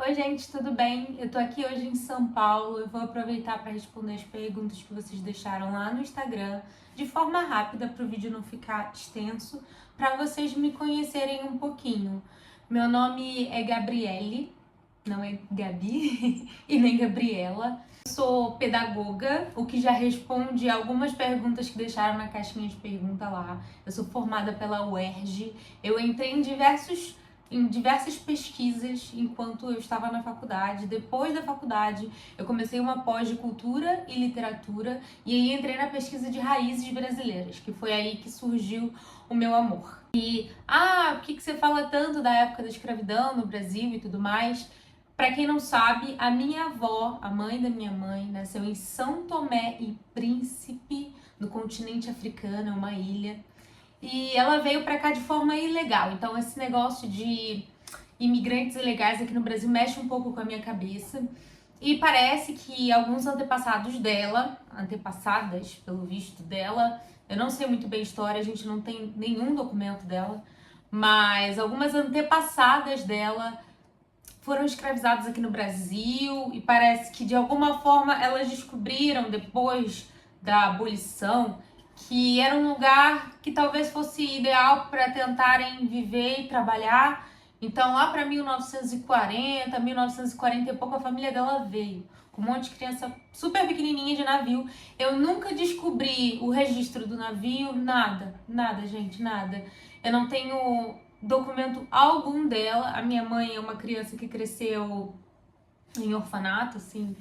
Oi, gente, tudo bem? Eu tô aqui hoje em São Paulo. Eu vou aproveitar para responder as perguntas que vocês deixaram lá no Instagram de forma rápida para o vídeo não ficar extenso, para vocês me conhecerem um pouquinho. Meu nome é Gabriele, não é Gabi e nem Gabriela. Eu sou pedagoga, o que já responde algumas perguntas que deixaram na caixinha de pergunta lá. Eu sou formada pela UERJ. Eu entrei em diversas pesquisas enquanto eu estava na faculdade. Depois da faculdade, eu comecei uma pós de cultura e literatura e aí entrei na pesquisa de raízes brasileiras, que foi aí que surgiu o meu amor. Por que você fala tanto da época da escravidão no Brasil e tudo mais? Para quem não sabe, a minha avó, a mãe da minha mãe, nasceu em São Tomé e Príncipe, no continente africano, é uma ilha. E ela veio para cá de forma ilegal. Então esse negócio de imigrantes ilegais aqui no Brasil mexe um pouco com a minha cabeça. E parece que alguns antepassados dela, antepassadas pelo visto dela, eu não sei muito bem a história, a gente não tem nenhum documento dela, mas algumas antepassadas dela foram escravizadas aqui no Brasil e parece que de alguma forma elas descobriram depois da abolição que era um lugar que talvez fosse ideal para tentarem viver e trabalhar. Então lá para 1940 e pouco, a família dela veio com um monte de criança super pequenininha de navio. Eu nunca descobri o registro do navio, nada, gente, nada. Eu não tenho documento algum dela. A minha mãe é uma criança que cresceu em orfanato, assim,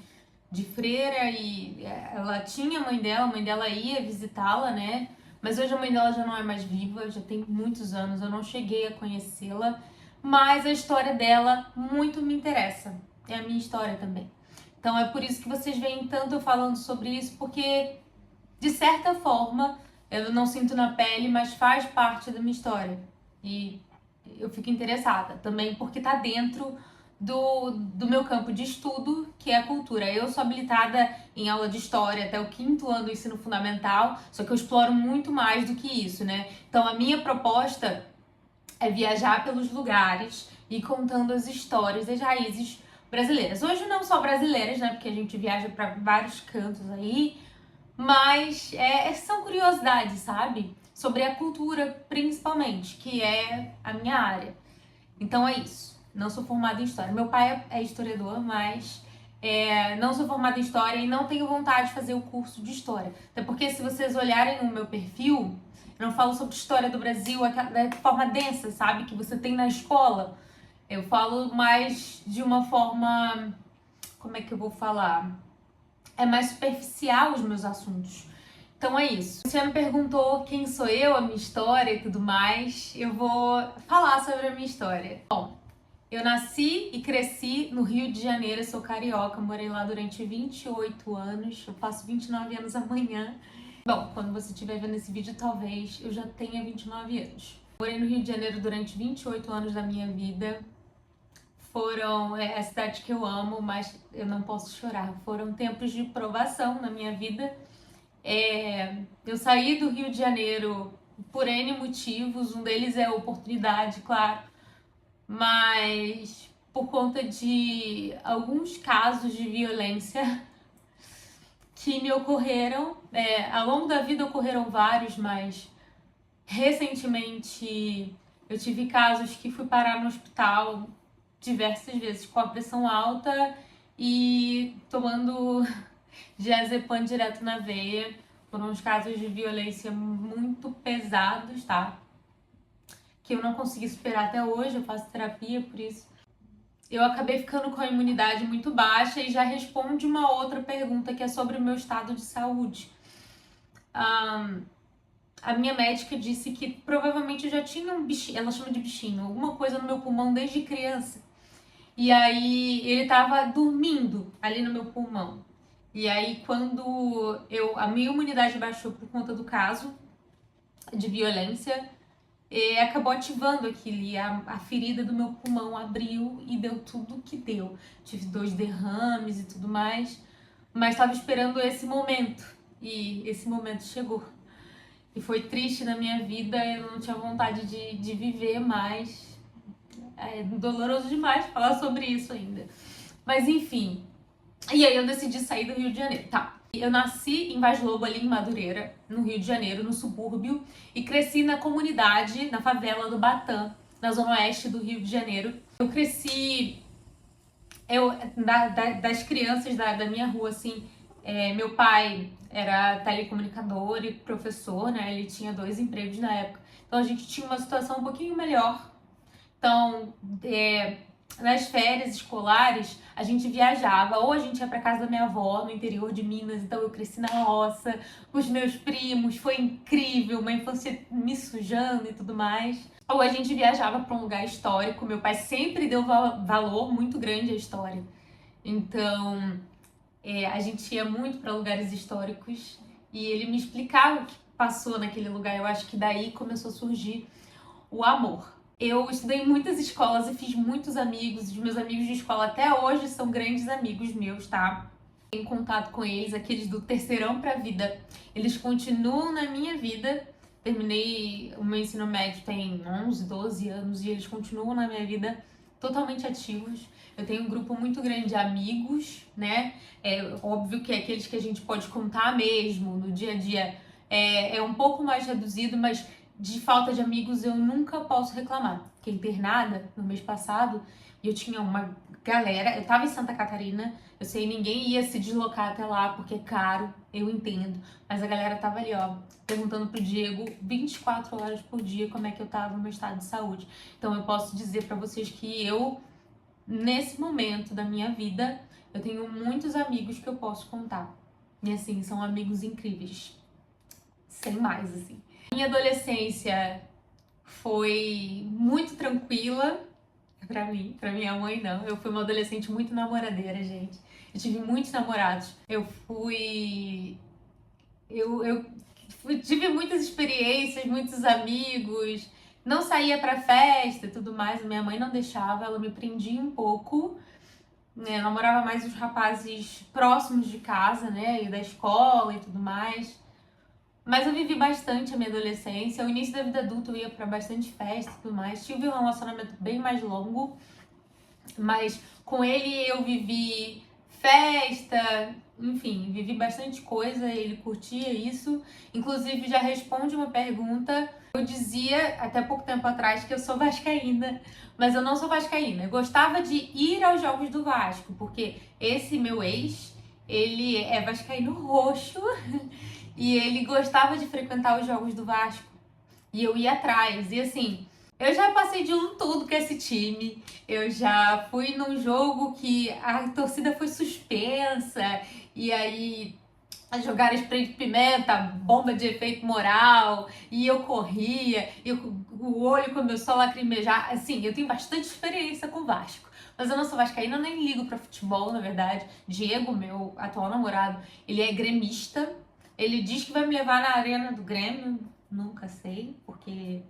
de freira, e ela tinha a mãe dela ia visitá-la, né? Mas hoje a mãe dela já não é mais viva, já tem muitos anos, eu não cheguei a conhecê-la, mas a história dela muito me interessa, é a minha história também. Então é por isso que vocês veem tanto eu falando sobre isso, porque de certa forma eu não sinto na pele, mas faz parte da minha história. E eu fico interessada também porque tá dentro do meu campo de estudo, que é a cultura. Eu sou habilitada em aula de história até o 5º ano do ensino fundamental, só que eu exploro muito mais do que isso, né? Então a minha proposta é viajar pelos lugares e contando as histórias, as raízes brasileiras. Hoje não só brasileiras, né? Porque a gente viaja para vários cantos aí, mas são curiosidades, sabe? Sobre a cultura, principalmente, que é a minha área. Então é isso. Não sou formada em história. Meu pai é historiador, mas não sou formada em história e não tenho vontade de fazer o curso de história. Até porque, se vocês olharem no meu perfil, eu não falo sobre história do Brasil da forma densa, sabe? Que você tem na escola. Eu falo mais de uma forma. Como é que eu vou falar? É mais superficial os meus assuntos. Então é isso. O Luciano perguntou quem sou eu, a minha história e tudo mais. Eu vou falar sobre a minha história. Bom, eu nasci e cresci no Rio de Janeiro, eu sou carioca, morei lá durante 28 anos, eu faço 29 anos amanhã. Bom, quando você estiver vendo esse vídeo, talvez eu já tenha 29 anos. Morei no Rio de Janeiro durante 28 anos da minha vida. É a cidade que eu amo, mas eu não posso chorar. Foram tempos de provação na minha vida. Eu saí do Rio de Janeiro por N motivos, um deles é a oportunidade, claro, mas por conta de alguns casos de violência que me ocorreram. Ao longo da vida ocorreram vários, mas recentemente eu tive casos que fui parar no hospital diversas vezes com a pressão alta e tomando diazepam direto na veia. Foram uns casos de violência muito pesados, tá? Que eu não consegui superar até hoje, eu faço terapia por isso. Eu acabei ficando com a imunidade muito baixa e já responde uma outra pergunta que é sobre o meu estado de saúde. A minha médica disse que provavelmente eu já tinha um bichinho, ela chama de bichinho, alguma coisa no meu pulmão desde criança. E aí ele tava dormindo ali no meu pulmão. E aí quando a minha imunidade baixou por conta do caso de violência, acabou ativando aquilo e a ferida do meu pulmão abriu e deu tudo que deu. Tive 2 derrames e tudo mais, mas estava esperando esse momento e esse momento chegou. E foi triste na minha vida, eu não tinha vontade de viver mais. É doloroso demais falar sobre isso ainda. Mas enfim. E aí eu decidi sair do Rio de Janeiro. Tá. Eu nasci em Vaz Lobo, ali em Madureira, no Rio de Janeiro, no subúrbio, e cresci na comunidade, na favela do Batã, na zona oeste do Rio de Janeiro. Eu cresci das crianças da minha rua, assim, meu pai era telecomunicador e professor, né? Ele tinha 2 empregos na época. Então a gente tinha uma situação um pouquinho melhor. Então, nas férias escolares, a gente viajava, ou a gente ia para casa da minha avó, no interior de Minas, então eu cresci na roça, com os meus primos, foi incrível, uma infância me sujando e tudo mais. Ou a gente viajava para um lugar histórico, meu pai sempre deu valor muito grande à história. Então, a gente ia muito para lugares históricos e ele me explicava o que passou naquele lugar. Eu acho que daí começou a surgir o amor. Eu estudei em muitas escolas e fiz muitos amigos. Os meus amigos de escola até hoje são grandes amigos meus, tá? Tenho contato com eles, aqueles do terceirão pra vida. Eles continuam na minha vida. Terminei o meu ensino médio tem 11, 12 anos e eles continuam na minha vida totalmente ativos. Eu tenho um grupo muito grande de amigos, né? É óbvio que é aqueles que a gente pode contar mesmo no dia a dia é um pouco mais reduzido, mas de falta de amigos eu nunca posso reclamar. Fiquei internada no mês passado e eu tinha uma galera. Eu tava em Santa Catarina, eu sei, ninguém ia se deslocar até lá porque é caro, eu entendo. Mas a galera tava ali, ó, perguntando pro Diego 24 horas por dia como é que eu tava no meu estado de saúde. Então eu posso dizer pra vocês que eu, nesse momento da minha vida, eu tenho muitos amigos que eu posso contar. E assim, são amigos incríveis. Sem mais, assim. Minha adolescência foi muito tranquila pra mim, pra minha mãe não. Eu fui uma adolescente muito namoradeira, gente. Eu tive muitos namorados. Tive muitas experiências, muitos amigos. Não saía pra festa e tudo mais. Minha mãe não deixava, ela me prendia um pouco. Eu namorava mais os rapazes próximos de casa, né? E da escola e tudo mais. Mas eu vivi bastante a minha adolescência. O início da vida adulta eu ia pra bastante festa e tudo mais. Tive um relacionamento bem mais longo. Mas com ele eu vivi festa, enfim, vivi bastante coisa. Ele curtia isso. Inclusive já responde uma pergunta. Eu dizia até pouco tempo atrás que eu sou vascaína. Mas eu não sou vascaína. Eu gostava de ir aos jogos do Vasco. Porque esse meu ex, ele é vascaíno roxo. E ele gostava de frequentar os jogos do Vasco. E eu ia atrás. E assim, eu já passei de tudo com esse time. Eu já fui num jogo que a torcida foi suspensa. E aí jogaram spray de pimenta, bomba de efeito moral. E eu corria. E o olho começou a lacrimejar. Assim, eu tenho bastante experiência com o Vasco. Mas eu não sou vascaína, eu nem ligo pra futebol, na verdade. Diego, meu atual namorado, ele é gremista. Ele diz que vai me levar na arena do Grêmio, nunca sei, porque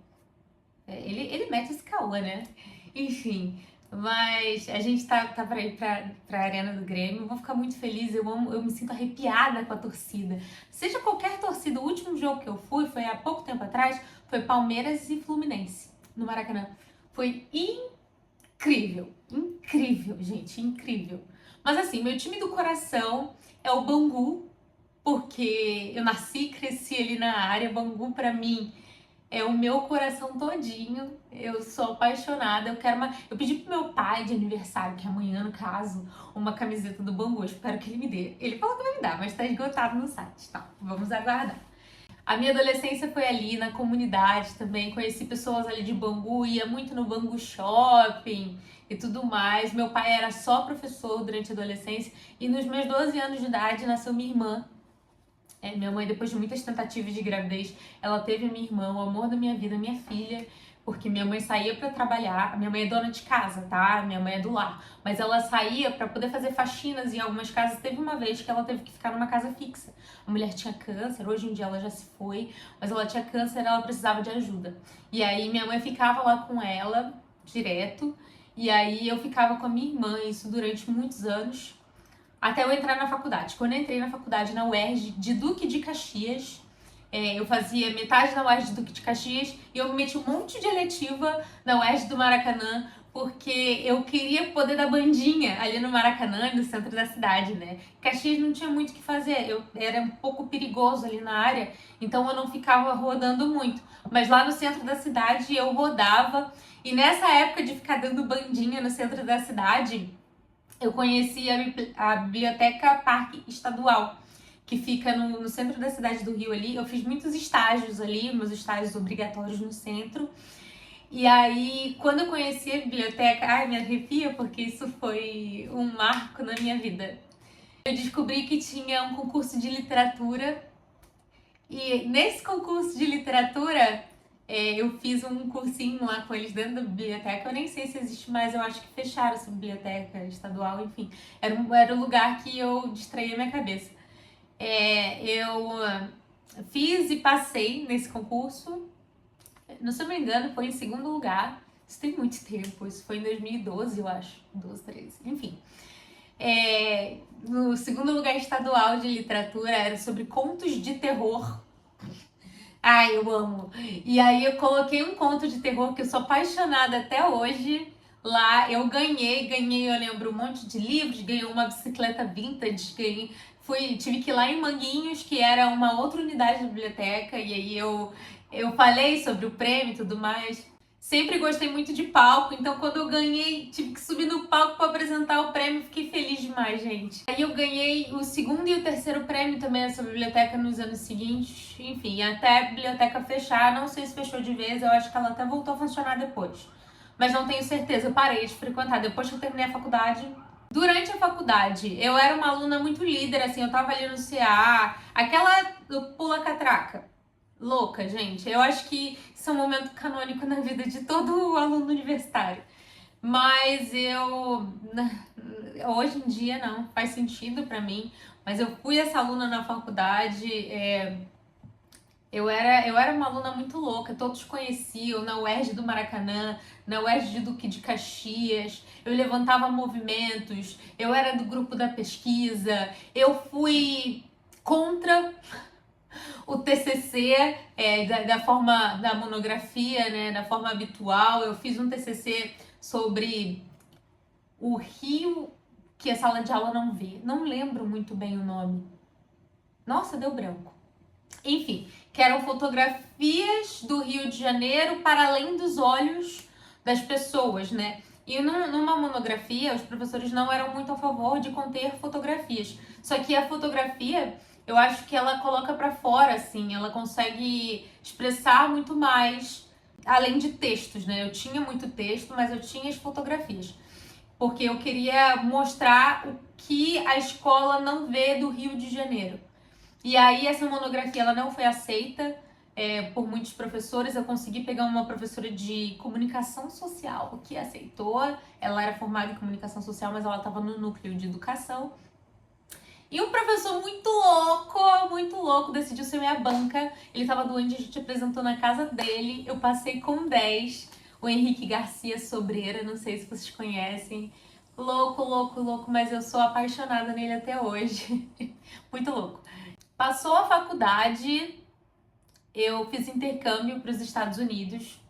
ele mete esse caô, né? Enfim, mas a gente tá pra ir pra arena do Grêmio, eu vou ficar muito feliz, eu me sinto arrepiada com a torcida. Seja qualquer torcida, o último jogo que eu fui, foi há pouco tempo atrás, foi Palmeiras e Fluminense, no Maracanã. Foi incrível, incrível, gente, incrível. Mas assim, meu time do coração é o Bangu, porque eu nasci e cresci ali na área. Bangu pra mim é o meu coração todinho. Eu sou apaixonada. Eu pedi pro meu pai de aniversário, que é amanhã no caso, uma camiseta do Bangu. Eu espero que ele me dê. Ele falou que vai me dar, mas tá esgotado no site, tá? Vamos aguardar. A minha adolescência foi ali na comunidade também. Conheci pessoas ali de Bangu, ia muito no Bangu Shopping e tudo mais. Meu pai era só professor durante a adolescência e nos meus 12 anos de idade nasceu minha irmã. Minha mãe, depois de muitas tentativas de gravidez, ela teve a minha irmã, o amor da minha vida, minha filha, porque minha mãe saía pra trabalhar. Minha mãe é dona de casa, tá? Minha mãe é do lar. Mas ela saía pra poder fazer faxinas em algumas casas. Teve uma vez que ela teve que ficar numa casa fixa. A mulher tinha câncer, hoje em dia ela já se foi, mas ela tinha câncer e ela precisava de ajuda. E aí minha mãe ficava lá com ela, direto, e aí eu ficava com a minha irmã, isso durante muitos anos. Até eu entrar na faculdade. Quando eu entrei na faculdade na UERJ de Duque de Caxias, eu fazia metade na UERJ de Duque de Caxias e eu meti um monte de eletiva na UERJ do Maracanã, porque eu queria poder dar bandinha ali no Maracanã, no centro da cidade, né? Caxias não tinha muito o que fazer, eu era um pouco perigoso ali na área, então eu não ficava rodando muito. Mas lá no centro da cidade eu rodava, e nessa época de ficar dando bandinha no centro da cidade, eu conheci a Biblioteca Parque Estadual, que fica no centro da cidade do Rio ali. Eu fiz muitos estágios ali, meus estágios obrigatórios no centro. E aí, quando eu conheci a biblioteca, ai, me arrepia porque isso foi um marco na minha vida. Eu descobri que tinha um concurso de literatura e nesse concurso de literatura eu fiz um cursinho lá com eles dentro da biblioteca. Eu nem sei se existe mais, eu acho que fecharam essa biblioteca estadual, enfim. Era o lugar que eu distraía minha cabeça. Eu fiz e passei nesse concurso. Se eu não me engano, foi em segundo lugar. Isso tem muito tempo, isso foi em 2012, eu acho. 12, 13, enfim. No segundo lugar estadual de literatura era sobre contos de terror. Ai, eu amo. E aí eu coloquei um conto de terror que eu sou apaixonada até hoje. Lá eu ganhei, eu lembro, um monte de livros, ganhei uma bicicleta vintage, tive que ir lá em Manguinhos, que era uma outra unidade da biblioteca, e aí eu falei sobre o prêmio e tudo mais. Sempre gostei muito de palco, então quando eu ganhei, tive que subir no palco para apresentar o prêmio, fiquei feliz demais, gente. Aí eu ganhei o segundo e o terceiro prêmio também nessa biblioteca nos anos seguintes, enfim, até a biblioteca fechar, não sei se fechou de vez, eu acho que ela até voltou a funcionar depois. Mas não tenho certeza, eu parei de frequentar depois que eu terminei a faculdade. Durante a faculdade, eu era uma aluna muito líder, assim, eu tava ali no CA, aquela do pula-catraca. Louca, gente. Eu acho que isso é um momento canônico na vida de todo aluno universitário. Mas hoje em dia não faz sentido pra mim. Mas eu fui essa aluna na faculdade. Eu era uma aluna muito louca, todos conheciam, na UERJ do Maracanã, na UERJ de Duque de Caxias, eu levantava movimentos, eu era do grupo da pesquisa, eu fui contra o TCC da forma da monografia, né, da forma habitual. Eu fiz um TCC sobre o rio que a sala de aula não vê. Não lembro muito bem o nome. Nossa, deu branco. Enfim, que eram fotografias do Rio de Janeiro para além dos olhos das pessoas, né? E numa monografia, os professores não eram muito a favor de conter fotografias. Só que a fotografia, eu acho que ela coloca para fora, assim, ela consegue expressar muito mais, além de textos, né? Eu tinha muito texto, mas eu tinha as fotografias. Porque eu queria mostrar o que a escola não vê do Rio de Janeiro. E aí essa monografia ela não foi aceita por muitos professores. Eu consegui pegar uma professora de comunicação social que aceitou. Ela era formada em comunicação social, mas ela estava no núcleo de educação. E um professor muito louco, decidiu ser minha banca. Ele estava doente, a gente apresentou na casa dele. Eu passei com 10. O Henrique Garcia Sobreira, não sei se vocês conhecem. Louco, mas eu sou apaixonada nele até hoje. Muito louco. Passou a faculdade, eu fiz intercâmbio para os Estados Unidos.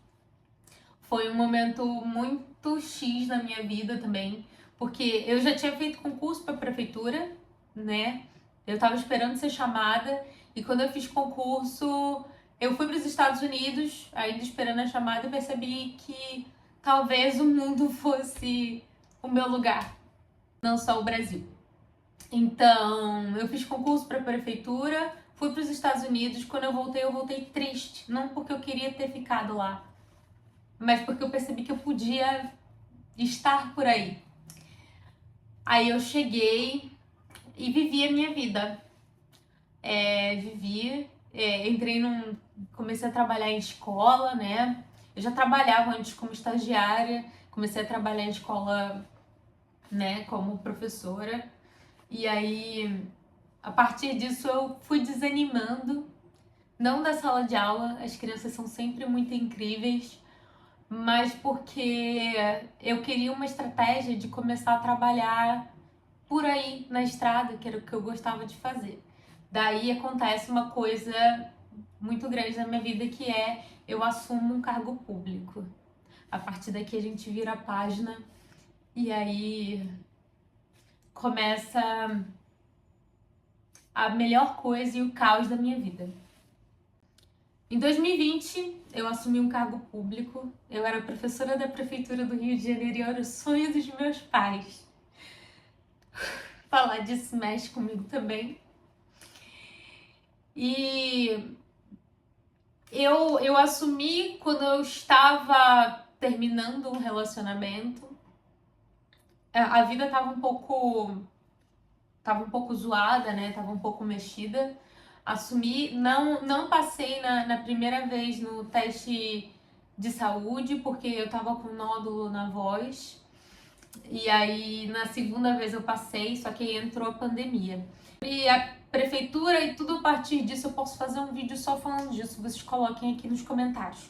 Foi um momento muito X na minha vida também, porque eu já tinha feito concurso para a prefeitura, né? Eu estava esperando ser chamada e quando eu fiz concurso, eu fui para os Estados Unidos, ainda esperando a chamada, e percebi que talvez o mundo fosse o meu lugar, não só o Brasil. Então, eu fiz concurso para a prefeitura, fui para os Estados Unidos. Quando eu voltei triste. Não porque eu queria ter ficado lá, mas porque eu percebi que eu podia estar por aí. Aí eu cheguei e vivi a minha vida. Comecei a trabalhar em escola, né? Eu já trabalhava antes como estagiária, comecei a trabalhar em escola, né, como professora. E aí, a partir disso, eu fui desanimando. Não da sala de aula, as crianças são sempre muito incríveis, mas porque eu queria uma estratégia de começar a trabalhar por aí, na estrada, que era o que eu gostava de fazer. Daí acontece uma coisa muito grande na minha vida, que é eu assumo um cargo público. A partir daqui a gente vira a página e aí começa a melhor coisa e o caos da minha vida. Em 2020, eu assumi um cargo público. Eu era professora da Prefeitura do Rio de Janeiro e era o sonho dos meus pais. Falar disso mexe comigo também. E eu assumi quando eu estava terminando um relacionamento. A vida tava um pouco zoada, né? Tava um pouco mexida. Assumi, não passei na primeira vez no teste de saúde, porque eu tava com nódulo na voz. E aí, na segunda vez eu passei, só que aí entrou a pandemia. E a prefeitura e tudo a partir disso, eu posso fazer um vídeo só falando disso. Vocês coloquem aqui nos comentários,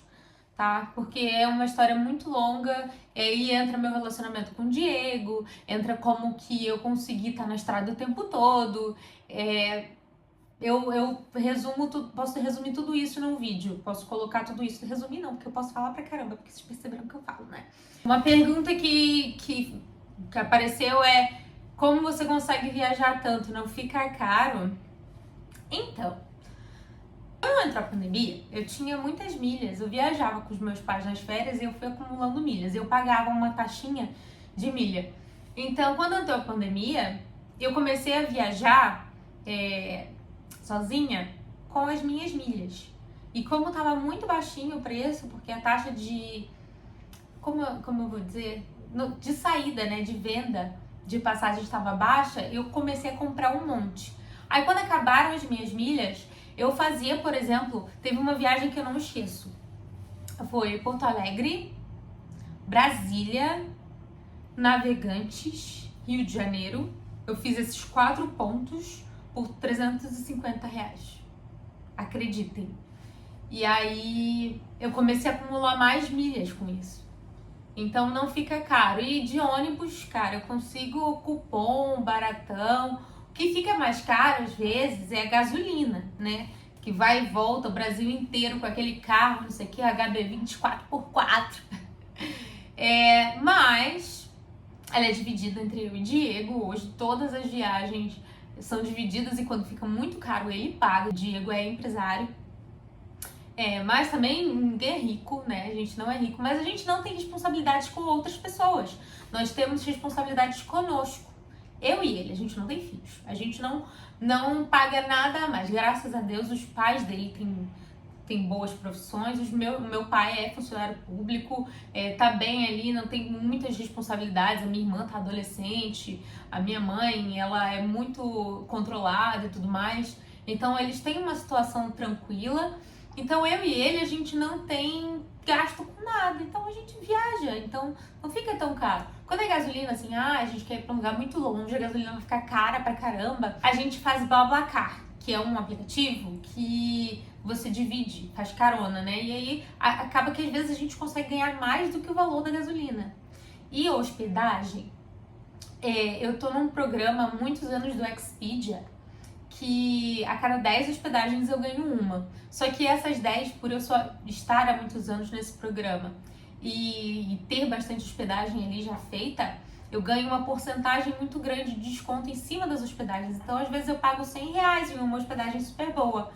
tá? Porque é uma história muito longa. E aí entra meu relacionamento com o Diego, entra como que eu consegui estar na estrada o tempo todo. Eu resumo tudo, posso resumir tudo isso num vídeo. Posso colocar tudo isso. Resumir não, porque eu posso falar pra caramba, porque vocês perceberam que eu falo, né? Uma pergunta que apareceu é: como você consegue viajar tanto? Não fica caro? Então, quando entrou a pandemia, eu tinha muitas milhas. Eu viajava com os meus pais nas férias e eu fui acumulando milhas. Eu pagava uma taxinha de milha. Então, quando entrou a pandemia, eu comecei a viajar sozinha com as minhas milhas. E como estava muito baixinho o preço, porque a taxa de... Como eu vou dizer? De saída, né? De venda de passagem estava baixa, eu comecei a comprar um monte. Aí quando acabaram as minhas milhas, eu fazia, por exemplo, teve uma viagem que eu não esqueço. Foi Porto Alegre, Brasília, Navegantes, Rio de Janeiro. Eu fiz esses 4 pontos por R$350. Acreditem. E aí eu comecei a acumular mais milhas com isso. Então não fica caro. E de ônibus, cara, eu consigo cupom, baratão. O que fica mais caro às vezes é a gasolina, né? Que vai e volta o Brasil inteiro com aquele carro, não sei o que, HB20 4x4. Mas ela é dividida entre eu e Diego. Hoje todas as viagens são divididas e quando fica muito caro ele paga. O Diego é empresário. Mas também ninguém é rico, né? A gente não é rico, mas a gente não tem responsabilidades com outras pessoas. Nós temos responsabilidades conosco. Eu e ele, a gente não tem filhos. A gente não paga nada a mais. Graças a Deus, os pais dele têm boas profissões. O meu pai é funcionário público, tá bem ali, não tem muitas responsabilidades. A minha irmã tá adolescente, a minha mãe, ela é muito controlada e tudo mais. Então, eles têm uma situação tranquila. Então, eu e ele, a gente não tem gasto com nada. Então, a gente viaja. Então, não fica tão caro. Quando é gasolina, assim, a gente quer ir pra um lugar muito longe, a gasolina vai ficar cara pra caramba, a gente faz BlaBlaCar, que é um aplicativo que você divide, faz carona, né? E aí, acaba que às vezes a gente consegue ganhar mais do que o valor da gasolina. E hospedagem, eu tô num programa há muitos anos do Expedia, que a cada 10 hospedagens eu ganho uma. Só que essas 10, por eu só estar há muitos anos nesse programa e ter bastante hospedagem ali já feita, eu ganho uma porcentagem muito grande de desconto em cima das hospedagens. Então, às vezes, eu pago R$100 em uma hospedagem super boa.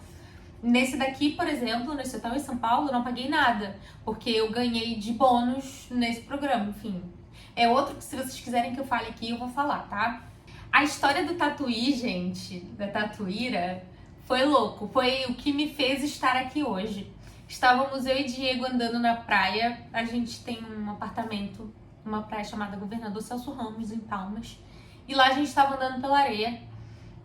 Nesse daqui, por exemplo, nesse hotel em São Paulo, eu não paguei nada, porque eu ganhei de bônus nesse programa, enfim. É outro que, se vocês quiserem que eu fale aqui, eu vou falar, tá? A história do Tatuí, gente, da Tatuíra, foi louco. Foi o que me fez estar aqui hoje. Estávamos eu e Diego andando na praia. A gente tem um apartamento, uma praia chamada Governador Celso Ramos, em Palmas. E lá a gente estava andando pela areia.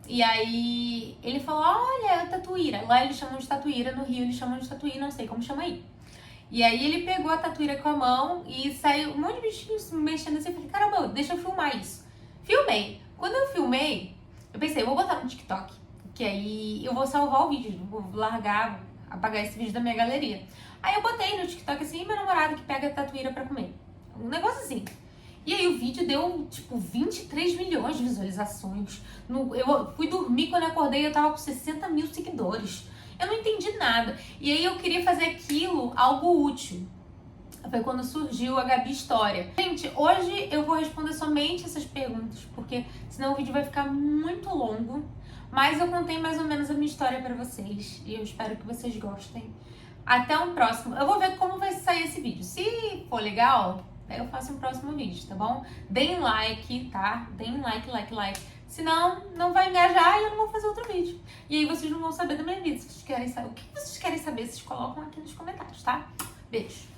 E aí ele falou, olha, é Tatuíra. Lá eles chamam de Tatuíra, no Rio eles chamam de Tatuí, não sei como chama aí. E aí ele pegou a Tatuíra com a mão e saiu um monte de bichinhos mexendo assim. Eu falei, caramba, deixa eu filmar isso. Filmei. Quando eu filmei, eu pensei, eu vou botar no TikTok, que aí eu vou salvar o vídeo, vou largar, apagar esse vídeo da minha galeria. Aí eu botei no TikTok assim, meu namorado que pega a Tatuíra pra comer. Um negócio assim. E aí o vídeo deu, tipo, 23 milhões de visualizações. Eu fui dormir, quando eu acordei eu tava com 60 mil seguidores. Eu não entendi nada. E aí eu queria fazer aquilo algo útil. Foi quando surgiu a Gabi História. Gente, hoje eu vou responder somente essas perguntas, porque senão o vídeo vai ficar muito longo. Mas eu contei mais ou menos a minha história pra vocês e eu espero que vocês gostem. Até um próximo. Eu vou ver como vai sair esse vídeo. Se for legal, eu faço um próximo vídeo, tá bom? Deem like, tá? Deem like. Senão, não vai engajar e eu não vou fazer outro vídeo. E aí vocês não vão saber da minha vida. Se vocês querem saber o que vocês querem saber, vocês colocam aqui nos comentários, tá? Beijo.